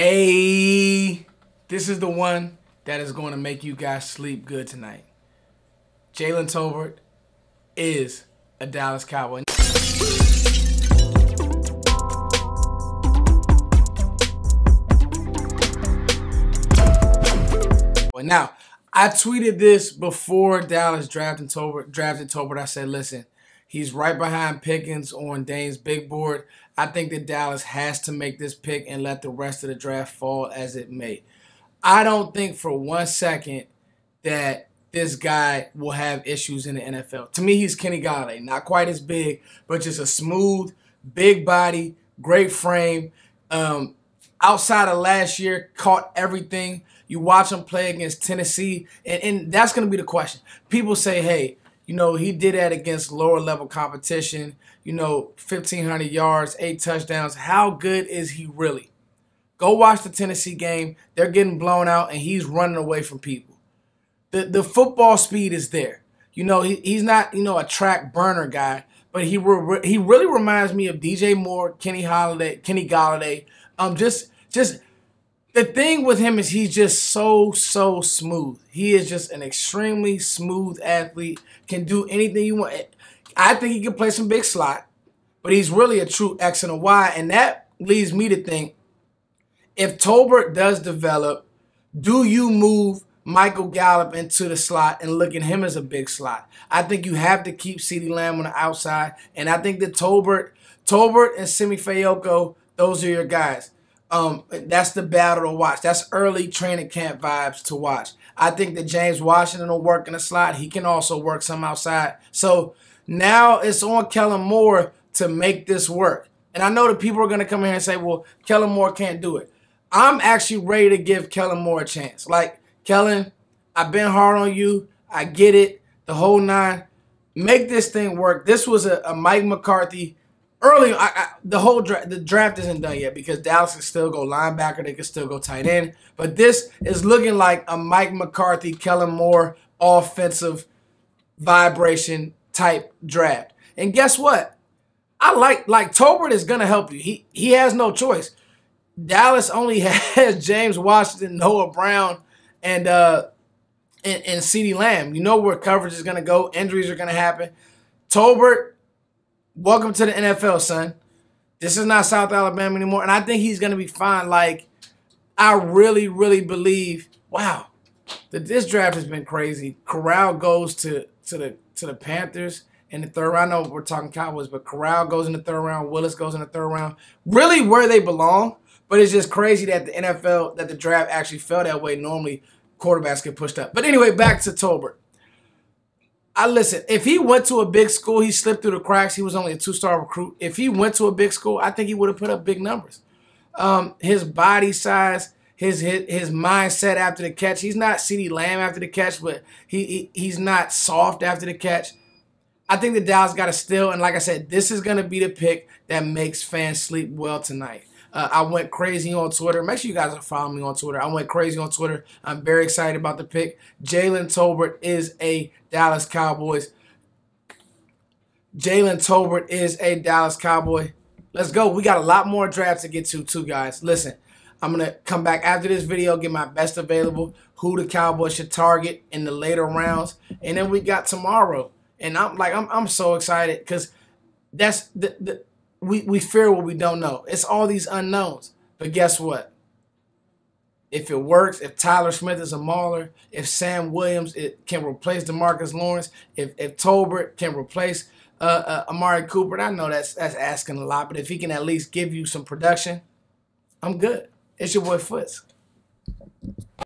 This is the one that is going to make you guys sleep good tonight. Jalen Tolbert is a Dallas Cowboy. Now, I tweeted this before Dallas drafted Tolbert. I said, listen, he's right behind Pickens on Dane's big board. I think that Dallas has to make this pick and let the rest of the draft fall as it may. I don't think for 1 second that this guy will have issues in the NFL. To me, he's Kenny Golladay. Not quite as big, but just a smooth, big body, great frame. Outside of last year, caught everything. You watch him play against Tennessee, and that's going to be the question. People say, hey, you know, he did that against lower-level competition, 1,500 yards, 8 touchdowns. How good is he really? Go watch the Tennessee game. They're getting blown out, and he's running away from people. The football speed is there. He's not, a track burner guy, but he really reminds me of DJ Moore, Kenny Golladay. Just the thing with him is he's just so smooth. He is just an extremely smooth athlete. Can do anything you want. I think he can play some big slot, but he's really a true X and a Y, and that leads me to think, if Tolbert does develop, do you move Michael Gallup into the slot and look at him as a big slot? I think you have to keep CeeDee Lamb on the outside, and I think that Tolbert and Simi Fehoko, those are your guys. That's the battle to watch. That's early training camp vibes to watch. I think that James Washington will work in the slot. He can also work some outside. So now it's on Kellen Moore to make this work. And I know that people are going to come in here and say, well, Kellen Moore can't do it. I'm actually ready to give Kellen Moore a chance. Like, Kellen, I've been hard on you. I get it. The whole nine. Make this thing work. This was a Mike McCarthy. Early, the draft isn't done yet because Dallas can still go linebacker. They can still go tight end. But this is looking like a Mike McCarthy, Kellen Moore offensive vibration type draft. And guess what? I like Tolbert is going to help you. He has no choice. Dallas only has James Washington, Noah Brown, and CeeDee Lamb. You know where coverage is going to go. Injuries are going to happen. Tolbert, welcome to the NFL, son. This is not South Alabama anymore, and I think he's going to be fine. Like, I really believe, wow, that this draft has been crazy. Corral goes to the Panthers in the third round. I know we're talking Cowboys, but Corral goes in the third round. Willis goes in the third round. Really where they belong, but it's just crazy that the NFL, that the draft actually fell that way. Normally, quarterbacks get pushed up. But anyway, back to Tolbert. Listen, if he went to a big school, he slipped through the cracks. He was only a 2-star recruit. If he went to a big school, I think he would have put up big numbers. His body size, his mindset after the catch. He's not CeeDee Lamb after the catch, but he's not soft after the catch. I think the Dallas got to steal, and like I said, this is going to be the pick that makes fans sleep well tonight. I went crazy on Twitter. Make sure you guys are following me on Twitter. I went crazy on Twitter. I'm very excited about the pick. Jalen Tolbert is a Dallas Cowboys. Jalen Tolbert is a Dallas Cowboy. Let's go. We got a lot more drafts to get to too, guys. Listen, I'm going to come back after this video, get my best available, who the Cowboys should target in the later rounds. And then we got tomorrow. And I'm so excited because that's we fear what we don't know. It's all these unknowns. But guess what? If it works, if Tyler Smith is a mauler, if Sam Williams can replace DeMarcus Lawrence, if Tolbert can replace Amari Cooper, I know that's asking a lot, but if he can at least give you some production, I'm good. It's your boy Foots.